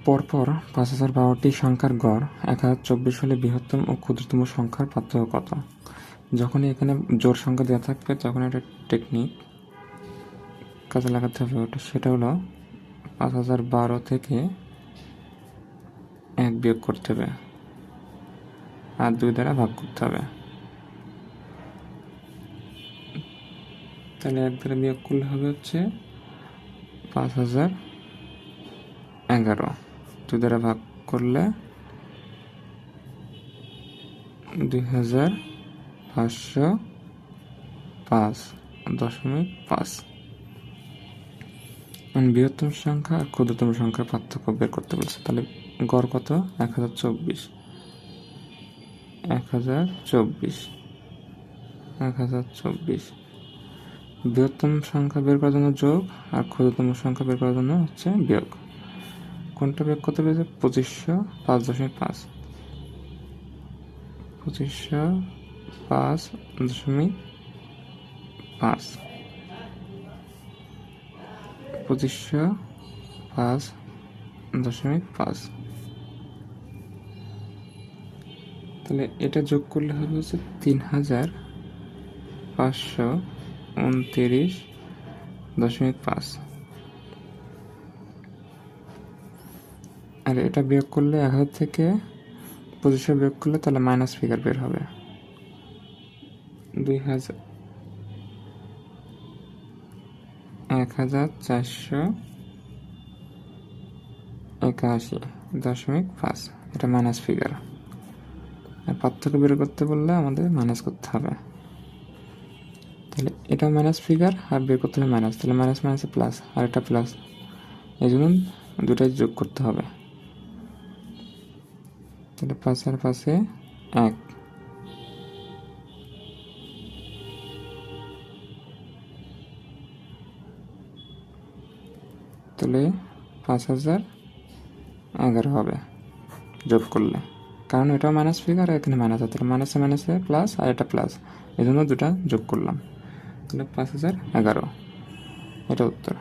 পরপর 5012টি সংখ্যার গড় 1024 হলে বৃহত্তম ও ক্ষুদ্রতম সংখ্যার পার্থক্য কত? যখনই এখানে জোড় সংখ্যা দেওয়া থাকবে তখন একটা টেকনিক কাজে লাগাতে হবে, সেটা হলো 5012 থেকে 1 বিয়োগ করতে হবে আর 2 দ্বারা ভাগ করতে হবে। তাহলে 1 দ্বারা বিয়োগ করলে হবে হচ্ছে 5011, 2 দ্বারা ভাগ করলে 2505.5। বৃহত্তম সংখ্যা আর ক্ষুদ্রতম সংখ্যার পার্থক্য বের করতে বলছে। তাহলে গড় কত? 1024। বৃহত্তম সংখ্যা বের করার জন্য যোগ আর ক্ষুদ্রতম সংখ্যা বের করার জন্য হচ্ছে বিয়োগ। কোনটা বিয়োগ করতে পেরেছে? 2505.5। 2505.5 2505.5। তাহলে এটা যোগ করলে হবে হচ্ছে 3529.5। আর এটা বিয়োগ করলে 1000 থেকে 25 বিয়োগ করলে তাহলে মাইনাস ফিগার বের হবে। 1481.5, এটা মাইনাস ফিগার। আর পার্থক্য বের করতে বললে আমাদের মাইনাস করতে হবে। তাহলে এটা মাইনাস ফিগার আর বের করতে হবে মাইনাস, তাহলে মাইনাস মাইনাসে প্লাস আর এটা প্লাস, এই জন্য দুটাই যোগ করতে হবে। তাহলে 5 আর 5-এ 1, তাহলে 5011 হবে যোগ করলে, কারণ এটাও মাইনাস ফিগার আর এখানে মাইনাস আছে, তাহলে মাইনাসে মাইনাসে প্লাস আর এটা প্লাস, এই জন্য দুটা যোগ করলাম। তাহলে 5011, এটা উত্তর।